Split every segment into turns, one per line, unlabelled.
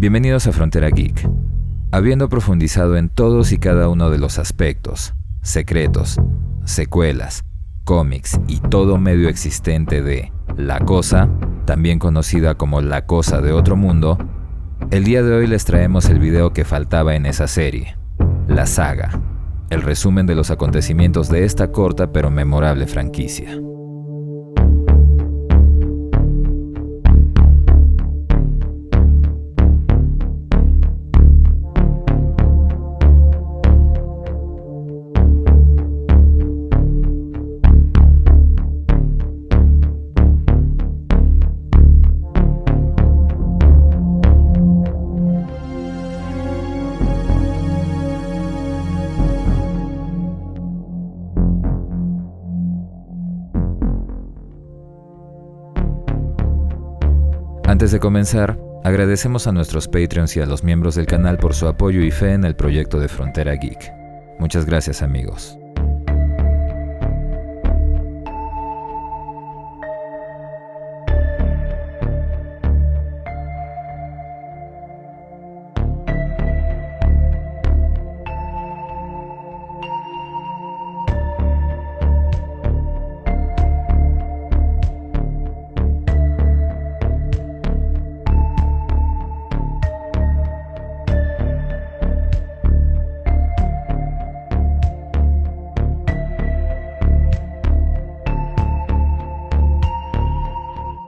Bienvenidos a Frontera Geek. Habiendo profundizado en todos y cada uno de los aspectos, secretos, secuelas, cómics y todo medio existente de La Cosa, también conocida como La Cosa de Otro Mundo, el día de hoy les traemos el video que faltaba en esa serie, La Saga, el resumen de los acontecimientos de esta corta pero memorable franquicia. Antes de comenzar, agradecemos a nuestros Patreons y a los miembros del canal por su apoyo y fe en el proyecto de Frontera Geek. Muchas gracias, amigos.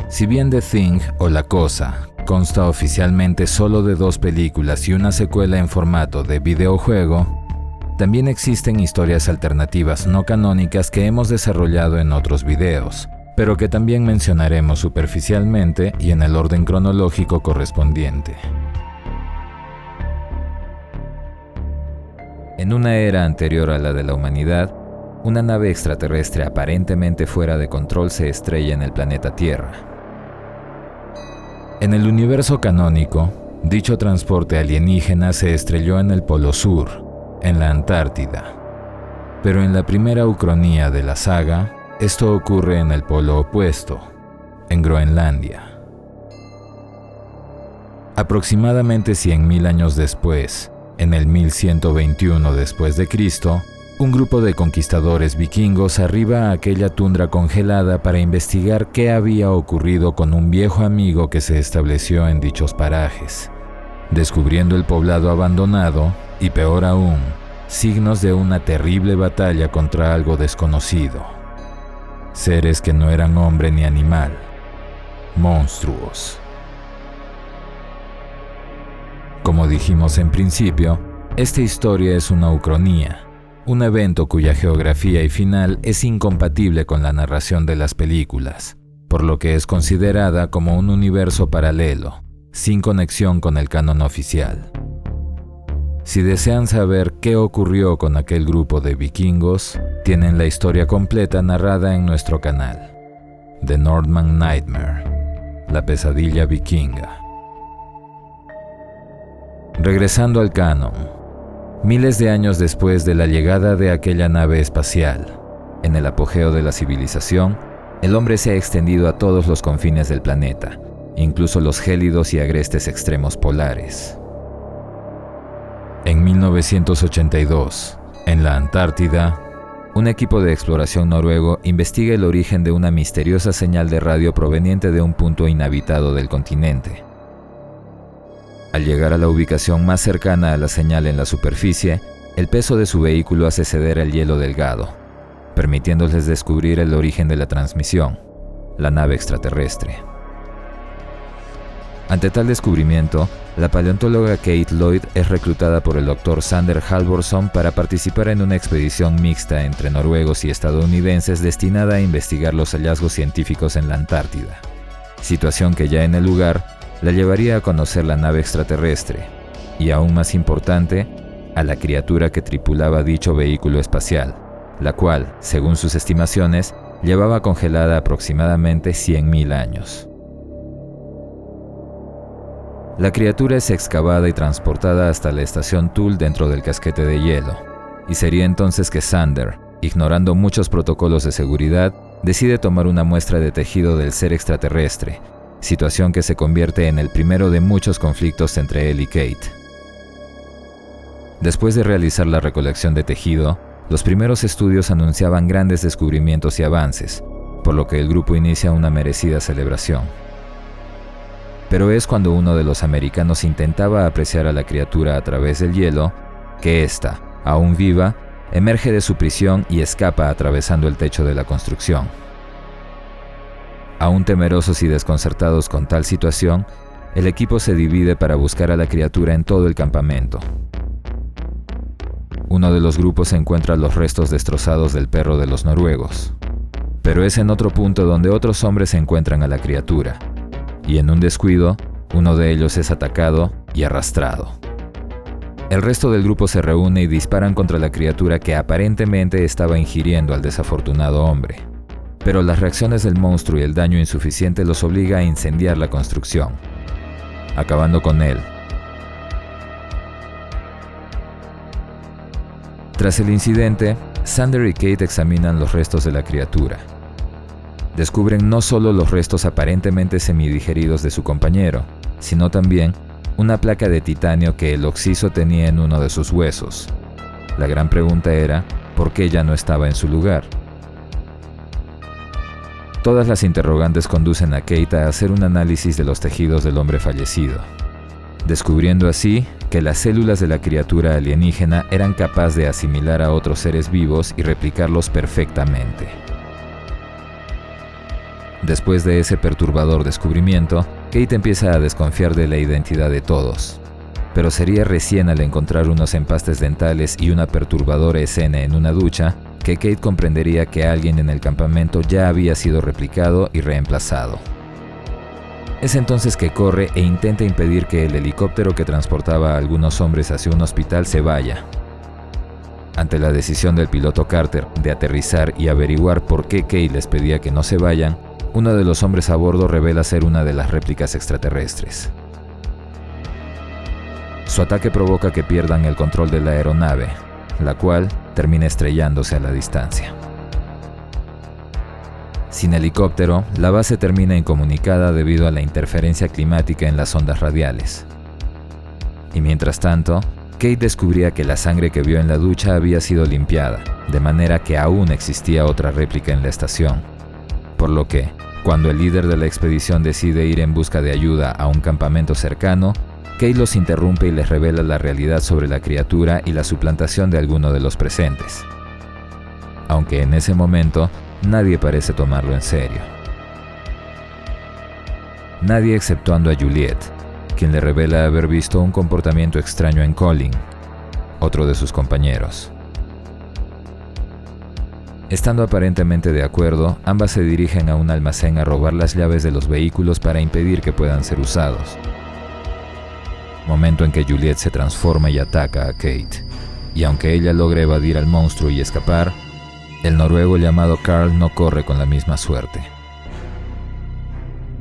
Si bien The Thing o La Cosa consta oficialmente solo de 2 películas y una secuela en formato de videojuego, también existen historias alternativas no canónicas que hemos desarrollado en otros videos, pero que también mencionaremos superficialmente y en el orden cronológico correspondiente. En una era anterior a la de la humanidad, una nave extraterrestre aparentemente fuera de control se estrella en el planeta Tierra. En el universo canónico, dicho transporte alienígena se estrelló en el Polo Sur, en la Antártida. Pero en la primera ucronía de la saga, esto ocurre en el polo opuesto, en Groenlandia. Aproximadamente 100.000 años después, en el 1121 después de Cristo, un grupo de conquistadores vikingos arriba a aquella tundra congelada para investigar qué había ocurrido con un viejo amigo que se estableció en dichos parajes, descubriendo el poblado abandonado y, peor aún, signos de una terrible batalla contra algo desconocido. Seres que no eran hombre ni animal, monstruos. Como dijimos en principio, esta historia es una ucronía, un evento cuya geografía y final es incompatible con la narración de las películas, por lo que es considerada como un universo paralelo, sin conexión con el canon oficial. Si desean saber qué ocurrió con aquel grupo de vikingos, tienen la historia completa narrada en nuestro canal, The Northman Nightmare, la pesadilla vikinga. Regresando al canon, miles de años después de la llegada de aquella nave espacial, en el apogeo de la civilización, el hombre se ha extendido a todos los confines del planeta, incluso los gélidos y agrestes extremos polares. En 1982, en la Antártida, un equipo de exploración noruego investiga el origen de una misteriosa señal de radio proveniente de un punto inhabitado del continente. Al llegar a la ubicación más cercana a la señal en la superficie, el peso de su vehículo hace ceder el hielo delgado, permitiéndoles descubrir el origen de la transmisión, la nave extraterrestre. Ante tal descubrimiento, la paleontóloga Kate Lloyd es reclutada por el Dr. Sander Halvorson para participar en una expedición mixta entre noruegos y estadounidenses destinada a investigar los hallazgos científicos en la Antártida, situación que ya en el lugar la llevaría a conocer la nave extraterrestre y, aún más importante, a la criatura que tripulaba dicho vehículo espacial, la cual, según sus estimaciones, llevaba congelada aproximadamente 100.000 años. La criatura es excavada y transportada hasta la estación Thule dentro del casquete de hielo, y sería entonces que Sander, ignorando muchos protocolos de seguridad, decide tomar una muestra de tejido del ser extraterrestre, situación que se convierte en el primero de muchos conflictos entre él y Kate. Después de realizar la recolección de tejido, los primeros estudios anunciaban grandes descubrimientos y avances, por lo que el grupo inicia una merecida celebración. Pero es cuando uno de los americanos intentaba apreciar a la criatura a través del hielo, que ésta, aún viva, emerge de su prisión y escapa atravesando el techo de la construcción. Aún temerosos y desconcertados con tal situación, el equipo se divide para buscar a la criatura en todo el campamento. Uno de los grupos encuentra los restos destrozados del perro de los noruegos, pero es en otro punto donde otros hombres encuentran a la criatura, y en un descuido, uno de ellos es atacado y arrastrado. El resto del grupo se reúne y disparan contra la criatura que aparentemente estaba ingiriendo al desafortunado hombre, pero las reacciones del monstruo y el daño insuficiente los obliga a incendiar la construcción, acabando con él. Tras el incidente, Xander y Kate examinan los restos de la criatura. Descubren no solo los restos aparentemente semidigeridos de su compañero, sino también una placa de titanio que el occiso tenía en uno de sus huesos. La gran pregunta era, ¿por qué ya no estaba en su lugar? Todas las interrogantes conducen a Kate a hacer un análisis de los tejidos del hombre fallecido, descubriendo así que las células de la criatura alienígena eran capaces de asimilar a otros seres vivos y replicarlos perfectamente. Después de ese perturbador descubrimiento, Kate empieza a desconfiar de la identidad de todos, pero sería recién al encontrar unos empastes dentales y una perturbadora escena en una ducha que Kate comprendería que alguien en el campamento ya había sido replicado y reemplazado. Es entonces que corre e intenta impedir que el helicóptero que transportaba a algunos hombres hacia un hospital se vaya. Ante la decisión del piloto Carter de aterrizar y averiguar por qué Kate les pedía que no se vayan, uno de los hombres a bordo revela ser una de las réplicas extraterrestres. Su ataque provoca que pierdan el control de la aeronave, la cual termina estrellándose a la distancia. Sin helicóptero, la base termina incomunicada debido a la interferencia climática en las ondas radiales. Y mientras tanto, Kate descubría que la sangre que vio en la ducha había sido limpiada, de manera que aún existía otra réplica en la estación. Por lo que, cuando el líder de la expedición decide ir en busca de ayuda a un campamento cercano, Kate los interrumpe y les revela la realidad sobre la criatura y la suplantación de alguno de los presentes. Aunque en ese momento, nadie parece tomarlo en serio. Nadie exceptuando a Juliet, quien le revela haber visto un comportamiento extraño en Colin, otro de sus compañeros. Estando aparentemente de acuerdo, ambas se dirigen a un almacén a robar las llaves de los vehículos para impedir que puedan ser usados. Momento en que Juliet se transforma y ataca a Kate, y aunque ella logra evadir al monstruo y escapar, el noruego llamado Carl no corre con la misma suerte.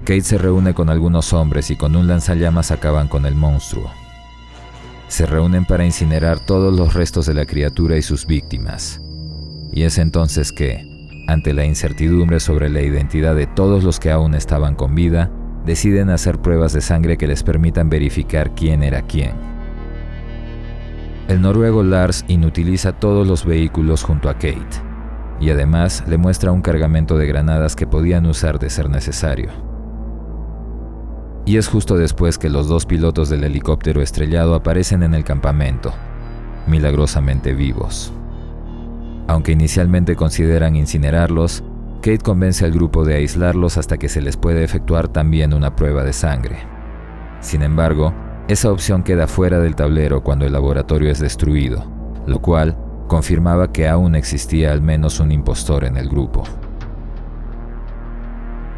Kate se reúne con algunos hombres y con un lanzallamas acaban con el monstruo. Se reúnen para incinerar todos los restos de la criatura y sus víctimas. Y es entonces que, ante la incertidumbre sobre la identidad de todos los que aún estaban con vida, deciden hacer pruebas de sangre que les permitan verificar quién era quién. El noruego Lars inutiliza todos los vehículos junto a Kate, y además le muestra un cargamento de granadas que podían usar de ser necesario. Y es justo después que los dos pilotos del helicóptero estrellado aparecen en el campamento, milagrosamente vivos. Aunque inicialmente consideran incinerarlos, Kate convence al grupo de aislarlos hasta que se les puede efectuar también una prueba de sangre. Sin embargo, esa opción queda fuera del tablero cuando el laboratorio es destruido, lo cual confirmaba que aún existía al menos un impostor en el grupo.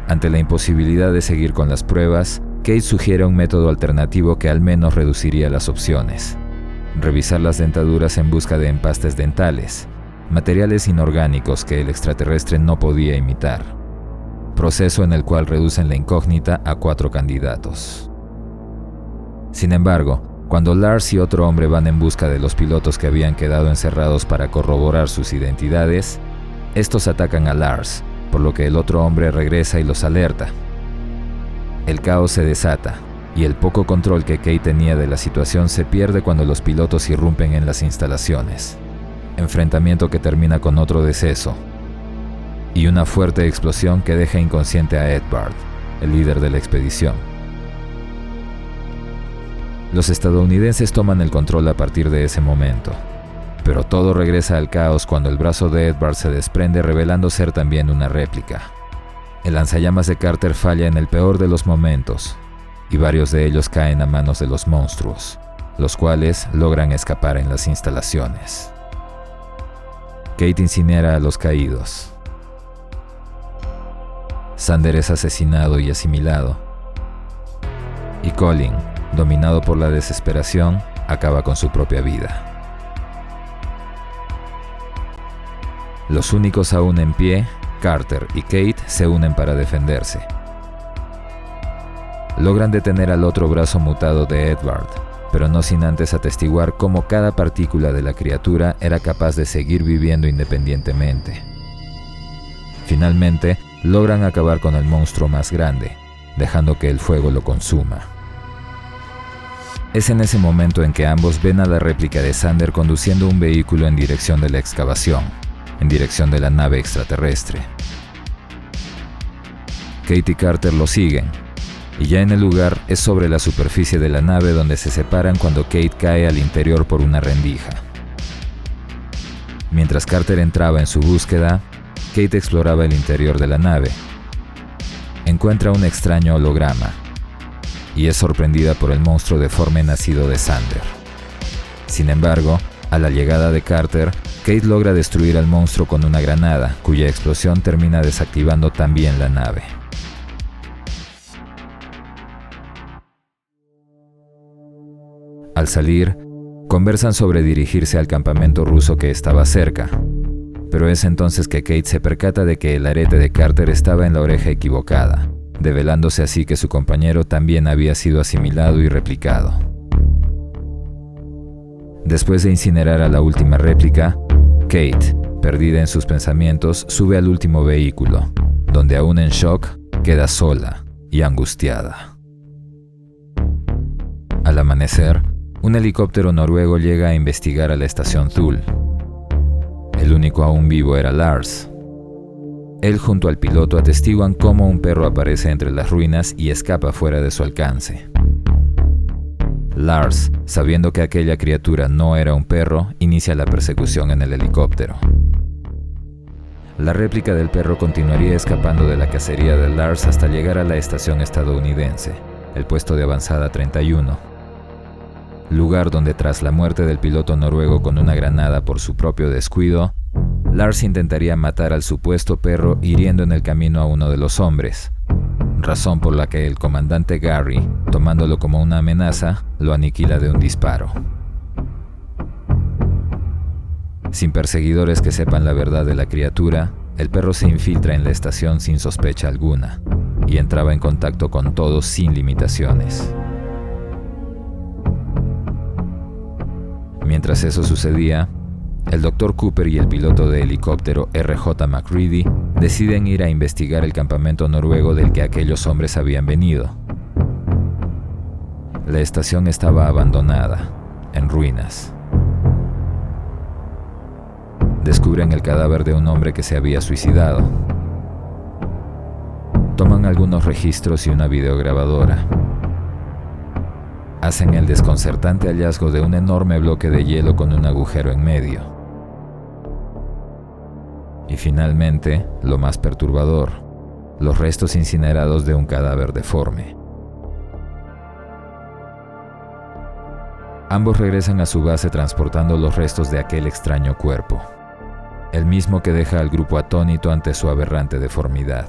Ante la imposibilidad de seguir con las pruebas, Kate sugiere un método alternativo que al menos reduciría las opciones: revisar las dentaduras en busca de empastes dentales, materiales inorgánicos que el extraterrestre no podía imitar, proceso en el cual reducen la incógnita a 4 candidatos. Sin embargo, cuando Lars y otro hombre van en busca de los pilotos que habían quedado encerrados para corroborar sus identidades, estos atacan a Lars, por lo que el otro hombre regresa y los alerta. el caos se desata, y el poco control que Kate tenía de la situación se pierde cuando los pilotos irrumpen en las instalaciones. Enfrentamiento que termina con otro deceso, y una fuerte explosión que deja inconsciente a Edvard, el líder de la expedición. Los estadounidenses toman el control a partir de ese momento, pero todo regresa al caos cuando el brazo de Edvard se desprende, revelando ser también una réplica. El lanzallamas de Carter falla en el peor de los momentos, y varios de ellos caen a manos de los monstruos, los cuales logran escapar en las instalaciones. Kate incinera a los caídos. Xander es asesinado y asimilado, y Colin, dominado por la desesperación, acaba con su propia vida. Los únicos aún en pie, Carter y Kate, se unen para defenderse. Logran detener al otro brazo mutado de Edvard, pero no sin antes atestiguar cómo cada partícula de la criatura era capaz de seguir viviendo independientemente. Finalmente, logran acabar con el monstruo más grande, dejando que el fuego lo consuma. Es en ese momento en que ambos ven a la réplica de Xander conduciendo un vehículo en dirección de la excavación, en dirección de la nave extraterrestre. Kate y Carter lo siguen, y ya en el lugar es sobre la superficie de la nave donde se separan cuando Kate cae al interior por una rendija. Mientras Carter entraba en su búsqueda, Kate exploraba el interior de la nave. Encuentra un extraño holograma, y es sorprendida por el monstruo deforme nacido de Xander. Sin embargo, a la llegada de Carter, Kate logra destruir al monstruo con una granada, cuya explosión termina desactivando también la nave. Al salir, conversan sobre dirigirse al campamento ruso que estaba cerca, pero es entonces que Kate se percata de que el arete de Carter estaba en la oreja equivocada, develándose así que su compañero también había sido asimilado y replicado. Después de incinerar a la última réplica, Kate, perdida en sus pensamientos, sube al último vehículo, donde aún en shock, queda sola y angustiada. Al amanecer, un helicóptero noruego llega a investigar a la estación Thule. El único aún vivo era Lars. Él junto al piloto atestiguan cómo un perro aparece entre las ruinas y escapa fuera de su alcance. Lars, sabiendo que aquella criatura no era un perro, inicia la persecución en el helicóptero. La réplica del perro continuaría escapando de la cacería de Lars hasta llegar a la estación estadounidense, el puesto de avanzada 31, lugar donde tras la muerte del piloto noruego con una granada por su propio descuido, Lars intentaría matar al supuesto perro hiriendo en el camino a uno de los hombres, razón por la que el comandante Gary, tomándolo como una amenaza, lo aniquila de un disparo. Sin perseguidores que sepan la verdad de la criatura, el perro se infiltra en la estación sin sospecha alguna, y entraba en contacto con todos sin limitaciones. Mientras eso sucedía, el Dr. Cooper y el piloto de helicóptero R.J. McCready deciden ir a investigar el campamento noruego del que aquellos hombres habían venido. La estación estaba abandonada, en ruinas. Descubren el cadáver de un hombre que se había suicidado. Toman algunos registros y una videograbadora. Hacen el desconcertante hallazgo de un enorme bloque de hielo con un agujero en medio. Y finalmente, lo más perturbador, los restos incinerados de un cadáver deforme. Ambos regresan a su base transportando los restos de aquel extraño cuerpo, el mismo que deja al grupo atónito ante su aberrante deformidad.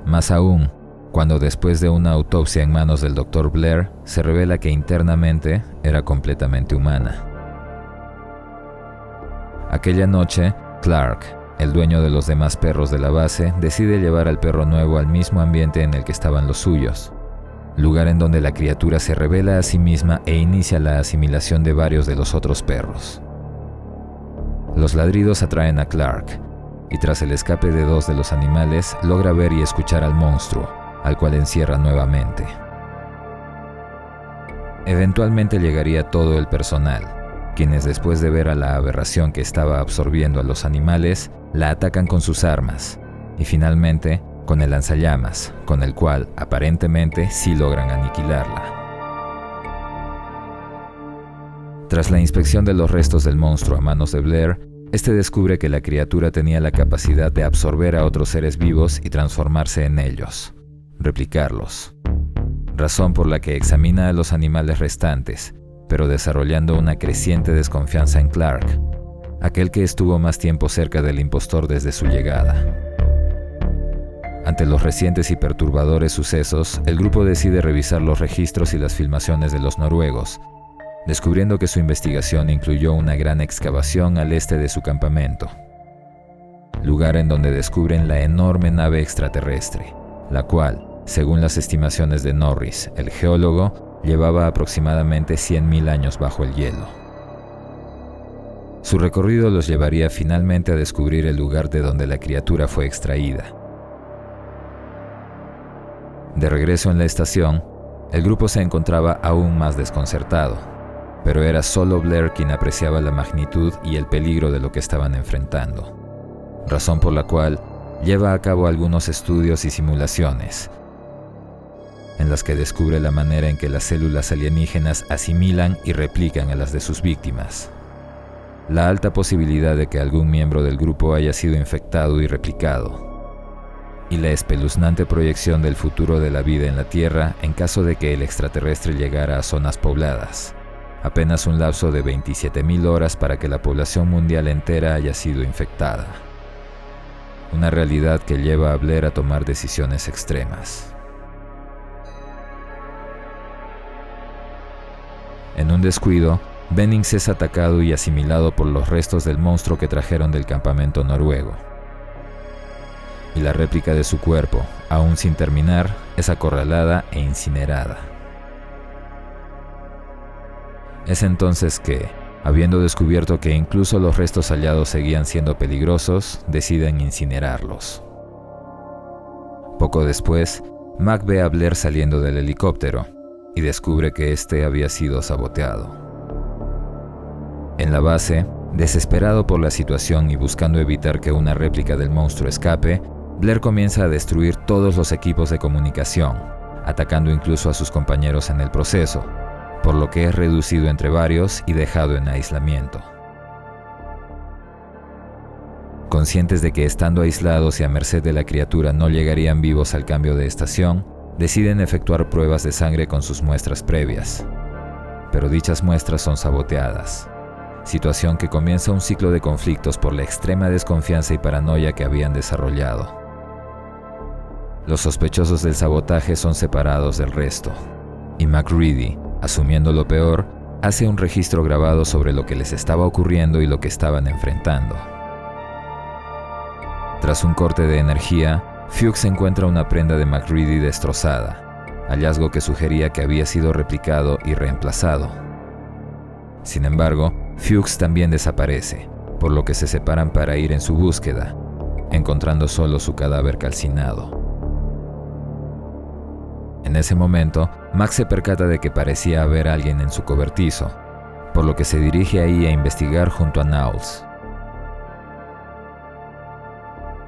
Más aún, cuando después de una autopsia en manos del Dr. Blair, se revela que internamente era completamente humana. Aquella noche, Clark, el dueño de los demás perros de la base, decide llevar al perro nuevo al mismo ambiente en el que estaban los suyos, lugar en donde la criatura se revela a sí misma e inicia la asimilación de varios de los otros perros. Los ladridos atraen a Clark, y tras el escape de dos de los animales, logra ver y escuchar al monstruo, al cual encierra nuevamente. Eventualmente llegaría todo el personal, quienes después de ver a la aberración que estaba absorbiendo a los animales, la atacan con sus armas, y finalmente con el lanzallamas, con el cual aparentemente sí logran aniquilarla. Tras la inspección de los restos del monstruo a manos de Blair, este descubre que la criatura tenía la capacidad de absorber a otros seres vivos y transformarse en ellos, replicarlos. Razón por la que examina a los animales restantes, pero desarrollando una creciente desconfianza en Clark, aquel que estuvo más tiempo cerca del impostor desde su llegada. Ante los recientes y perturbadores sucesos, el grupo decide revisar los registros y las filmaciones de los noruegos, descubriendo que su investigación incluyó una gran excavación al este de su campamento, lugar en donde descubren la enorme nave extraterrestre, la cual, según las estimaciones de Norris, el geólogo, llevaba aproximadamente 100.000 años bajo el hielo. Su recorrido los llevaría finalmente a descubrir el lugar de donde la criatura fue extraída. De regreso en la estación, el grupo se encontraba aún más desconcertado, pero era solo Blair quien apreciaba la magnitud y el peligro de lo que estaban enfrentando, razón por la cual lleva a cabo algunos estudios y simulaciones, en las que descubre la manera en que las células alienígenas asimilan y replican a las de sus víctimas, la alta posibilidad de que algún miembro del grupo haya sido infectado y replicado, y la espeluznante proyección del futuro de la vida en la Tierra en caso de que el extraterrestre llegara a zonas pobladas, apenas un lapso de 27.000 horas para que la población mundial entera haya sido infectada. Una realidad que lleva a Blair a tomar decisiones extremas. En un descuido, Bennings es atacado y asimilado por los restos del monstruo que trajeron del campamento noruego. Y la réplica de su cuerpo, aún sin terminar, es acorralada e incinerada. Es entonces que, habiendo descubierto que incluso los restos hallados seguían siendo peligrosos, deciden incinerarlos. Poco después, Mac ve a Blair saliendo del helicóptero y descubre que este había sido saboteado. En la base, desesperado por la situación y buscando evitar que una réplica del monstruo escape, Blair comienza a destruir todos los equipos de comunicación, atacando incluso a sus compañeros en el proceso, por lo que es reducido entre varios y dejado en aislamiento. Conscientes de que estando aislados y a merced de la criatura no llegarían vivos al cambio de estación, deciden efectuar pruebas de sangre con sus muestras previas, pero dichas muestras son saboteadas, situación que comienza un ciclo de conflictos por la extrema desconfianza y paranoia que habían desarrollado. Los sospechosos del sabotaje son separados del resto, y MacReady, asumiendo lo peor, hace un registro grabado sobre lo que les estaba ocurriendo y lo que estaban enfrentando. Tras un corte de energía, Fuchs encuentra una prenda de MacReady destrozada, hallazgo que sugería que había sido replicado y reemplazado. Sin embargo, Fuchs también desaparece, por lo que se separan para ir en su búsqueda, encontrando solo su cadáver calcinado. En ese momento, Mac se percata de que parecía haber alguien en su cobertizo, por lo que se dirige ahí a investigar junto a Knowles.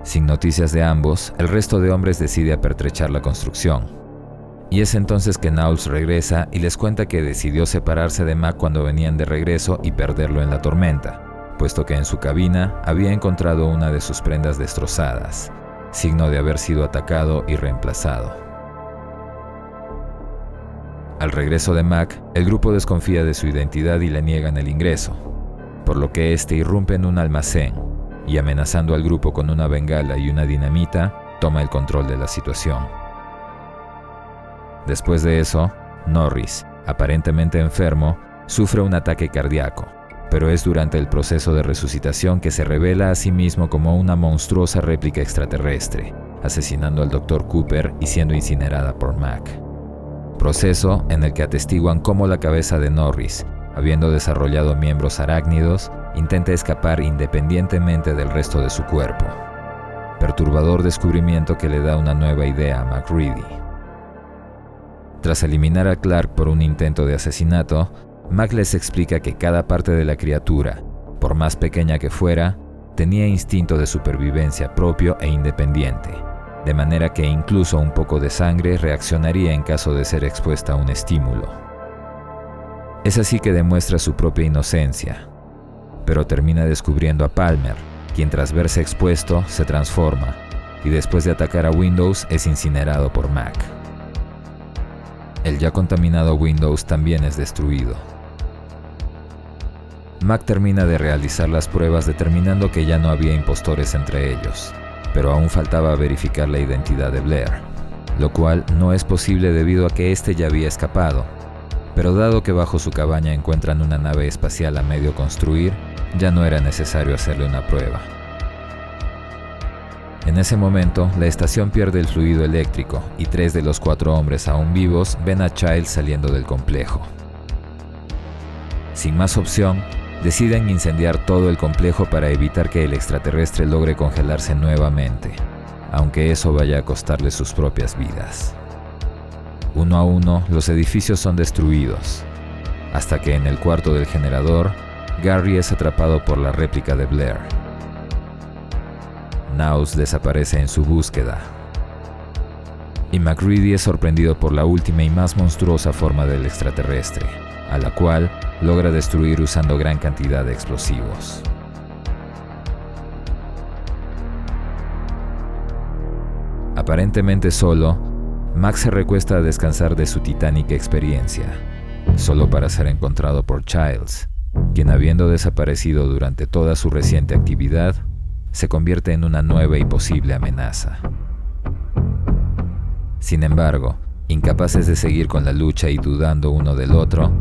Sin noticias de ambos, el resto de hombres decide apertrechar la construcción. Y es entonces que Knowles regresa y les cuenta que decidió separarse de Mac cuando venían de regreso y perderlo en la tormenta, puesto que en su cabina había encontrado una de sus prendas destrozadas, signo de haber sido atacado y reemplazado. Al regreso de Mac, el grupo desconfía de su identidad y le niegan el ingreso, por lo que este irrumpe en un almacén y, amenazando al grupo con una bengala y una dinamita, toma el control de la situación. Después de eso, Norris, aparentemente enfermo, sufre un ataque cardíaco, pero es durante el proceso de resucitación que se revela a sí mismo como una monstruosa réplica extraterrestre, asesinando al Dr. Cooper y siendo incinerada por Mac. Proceso en el que atestiguan cómo la cabeza de Norris, habiendo desarrollado miembros arácnidos, intenta escapar independientemente del resto de su cuerpo. Perturbador descubrimiento que le da una nueva idea a MacReady. Tras eliminar a Clark por un intento de asesinato, Mac les explica que cada parte de la criatura, por más pequeña que fuera, tenía instinto de supervivencia propio e independiente, de manera que incluso un poco de sangre reaccionaría en caso de ser expuesta a un estímulo. Es así que demuestra su propia inocencia, pero termina descubriendo a Palmer, quien tras verse expuesto se transforma y después de atacar a Windows es incinerado por Mac. El ya contaminado Windows también es destruido. Mac termina de realizar las pruebas determinando que ya no había impostores entre ellos, pero aún faltaba verificar la identidad de Blair, lo cual no es posible debido a que éste ya había escapado, pero dado que bajo su cabaña encuentran una nave espacial a medio construir, ya no era necesario hacerle una prueba. En ese momento, la estación pierde el fluido eléctrico y 3 de los 4 hombres aún vivos ven a Childs saliendo del complejo. Sin más opción, deciden incendiar todo el complejo para evitar que el extraterrestre logre congelarse nuevamente, aunque eso vaya a costarle sus propias vidas. Uno a uno, los edificios son destruidos, hasta que en el cuarto del generador, Gary es atrapado por la réplica de Blair. Naus desaparece en su búsqueda, y MacReady es sorprendido por la última y más monstruosa forma del extraterrestre, a la cual logra destruir usando gran cantidad de explosivos. Aparentemente solo, Mac se recuesta a descansar de su titánica experiencia, solo para ser encontrado por Childs, quien habiendo desaparecido durante toda su reciente actividad, se convierte en una nueva y posible amenaza. Sin embargo, incapaces de seguir con la lucha y dudando uno del otro,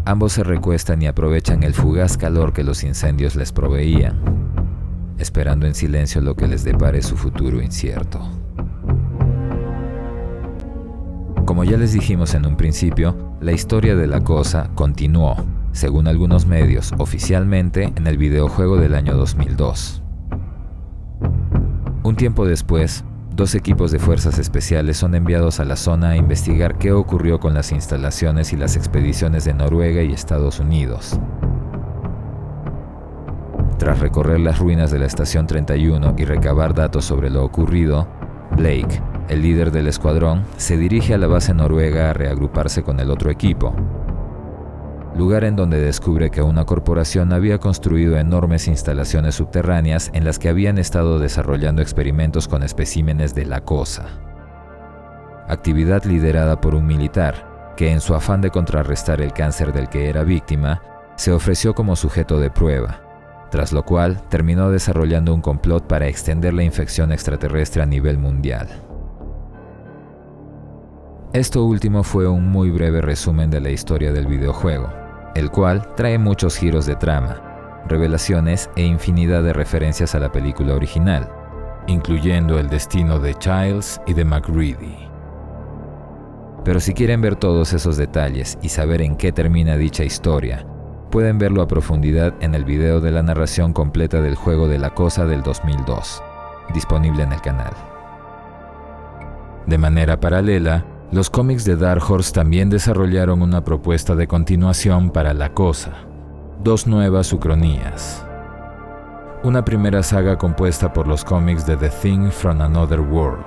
ambos se recuestan y aprovechan el fugaz calor que los incendios les proveían, esperando en silencio lo que les depare su futuro incierto. Como ya les dijimos en un principio, la historia de la cosa continuó, según algunos medios, oficialmente en el videojuego del año 2002. Un tiempo después, 2 equipos de fuerzas especiales son enviados a la zona a investigar qué ocurrió con las instalaciones y las expediciones de Noruega y Estados Unidos. Tras recorrer las ruinas de la Estación 31 y recabar datos sobre lo ocurrido, Blake, el líder del escuadrón, se dirige a la base noruega a reagruparse con el otro equipo, lugar en donde descubre que una corporación había construido enormes instalaciones subterráneas en las que habían estado desarrollando experimentos con especímenes de la cosa. Actividad liderada por un militar, que en su afán de contrarrestar el cáncer del que era víctima, se ofreció como sujeto de prueba, tras lo cual terminó desarrollando un complot para extender la infección extraterrestre a nivel mundial. Esto último fue un muy breve resumen de la historia del videojuego, el cual trae muchos giros de trama, revelaciones e infinidad de referencias a la película original, incluyendo el destino de Childs y de MacReady. Pero si quieren ver todos esos detalles y saber en qué termina dicha historia, pueden verlo a profundidad en el video de la narración completa del juego de la cosa del 2002, disponible en el canal. De manera paralela, los cómics de Dark Horse también desarrollaron una propuesta de continuación para La Cosa, 2 nuevas ucronías. Una primera saga compuesta por los cómics de The Thing from Another World,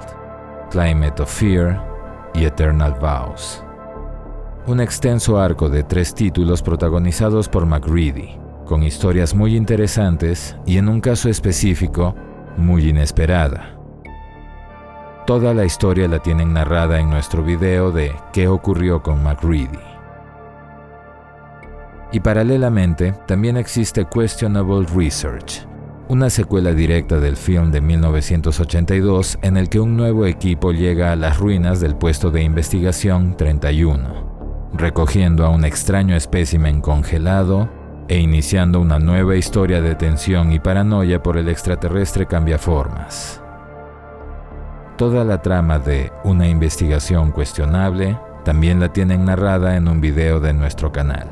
Climate of Fear y Eternal Vows. Un extenso arco de 3 títulos protagonizados por MacReady, con historias muy interesantes y en un caso específico, muy inesperada. Toda la historia la tienen narrada en nuestro video de ¿Qué ocurrió con MacReady? Y paralelamente, también existe Questionable Research, una secuela directa del film de 1982 en el que un nuevo equipo llega a las ruinas del puesto de investigación 31, recogiendo a un extraño espécimen congelado e iniciando una nueva historia de tensión y paranoia por el extraterrestre cambiaformas. Toda la trama de Una investigación cuestionable también la tienen narrada en un video de nuestro canal.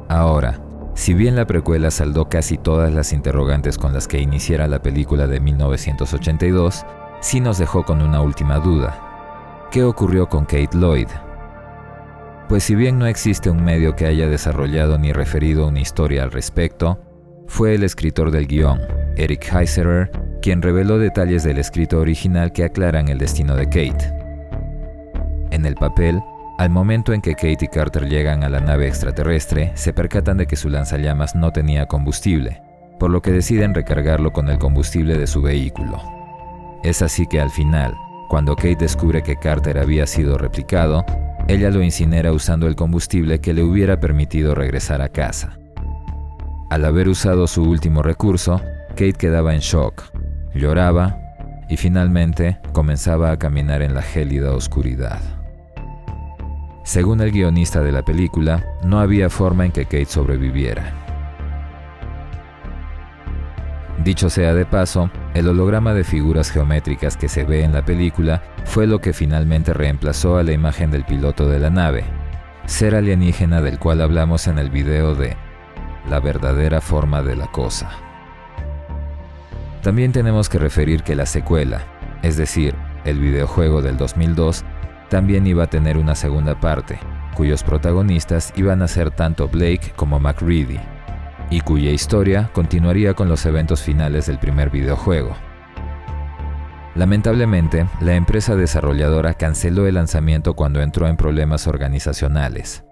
Ahora, si bien la precuela saldó casi todas las interrogantes con las que iniciara la película de 1982, sí nos dejó con una última duda. ¿Qué ocurrió con Kate Lloyd? Pues si bien no existe un medio que haya desarrollado ni referido una historia al respecto, fue el escritor del guión, Eric Heiserer, quien reveló detalles del escrito original que aclaran el destino de Kate. En el papel, al momento en que Kate y Carter llegan a la nave extraterrestre, se percatan de que su lanzallamas no tenía combustible, por lo que deciden recargarlo con el combustible de su vehículo. Es así que al final, cuando Kate descubre que Carter había sido replicado, ella lo incinera usando el combustible que le hubiera permitido regresar a casa. Al haber usado su último recurso, Kate quedaba en shock, lloraba y finalmente comenzaba a caminar en la gélida oscuridad. Según el guionista de la película, no había forma en que Kate sobreviviera. Dicho sea de paso, el holograma de figuras geométricas que se ve en la película fue lo que finalmente reemplazó a la imagen del piloto de la nave, ser alienígena del cual hablamos en el video de La verdadera forma de la cosa. También tenemos que referir que la secuela, es decir, el videojuego del 2002, también iba a tener una segunda parte, cuyos protagonistas iban a ser tanto Blake como McReady, y cuya historia continuaría con los eventos finales del primer videojuego. Lamentablemente, la empresa desarrolladora canceló el lanzamiento cuando entró en problemas organizacionales.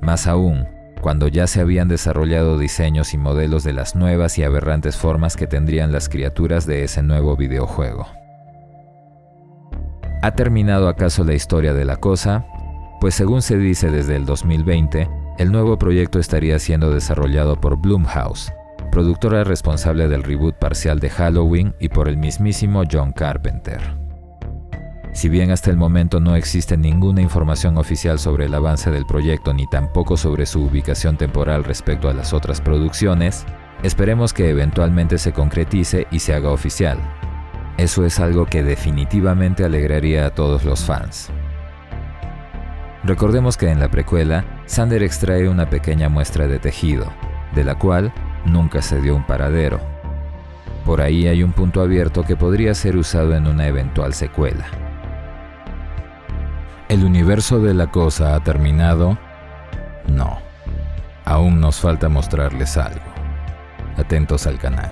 Más aún, cuando ya se habían desarrollado diseños y modelos de las nuevas y aberrantes formas que tendrían las criaturas de ese nuevo videojuego. ¿Ha terminado acaso la historia de la cosa? Pues según se dice desde el 2020, el nuevo proyecto estaría siendo desarrollado por Blumhouse, productora responsable del reboot parcial de Halloween, y por el mismísimo John Carpenter. Si bien hasta el momento no existe ninguna información oficial sobre el avance del proyecto ni tampoco sobre su ubicación temporal respecto a las otras producciones, esperemos que eventualmente se concretice y se haga oficial. Eso es algo que definitivamente alegraría a todos los fans. Recordemos que en la precuela, Xander extrae una pequeña muestra de tejido, de la cual nunca se dio un paradero. Por ahí hay un punto abierto que podría ser usado en una eventual secuela. ¿El universo de la cosa ha terminado? No. Aún nos falta mostrarles algo. Atentos al canal.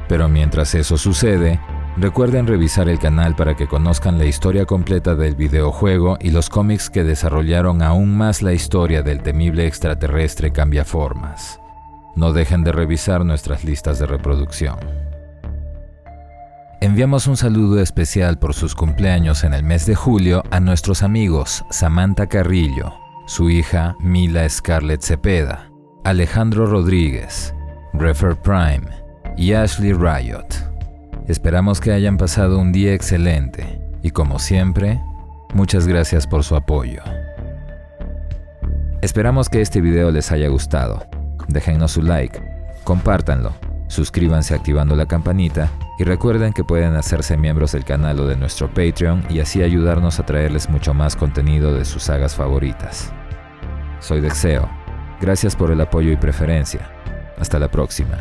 Pero mientras eso sucede, recuerden revisar el canal para que conozcan la historia completa del videojuego y los cómics que desarrollaron aún más la historia del temible extraterrestre cambiaformas. No dejen de revisar nuestras listas de reproducción. Enviamos un saludo especial por sus cumpleaños en el mes de julio a nuestros amigos Samantha Carrillo, su hija Mila Scarlett Cepeda, Alejandro Rodríguez, Refer Prime y Ashley Riot. Esperamos que hayan pasado un día excelente y, como siempre, muchas gracias por su apoyo. Esperamos que este video les haya gustado. Déjennos su like, compártanlo, suscríbanse activando la campanita y recuerden que pueden hacerse miembros del canal o de nuestro Patreon y así ayudarnos a traerles mucho más contenido de sus sagas favoritas. Soy Dexeo. Gracias por el apoyo y preferencia. Hasta la próxima.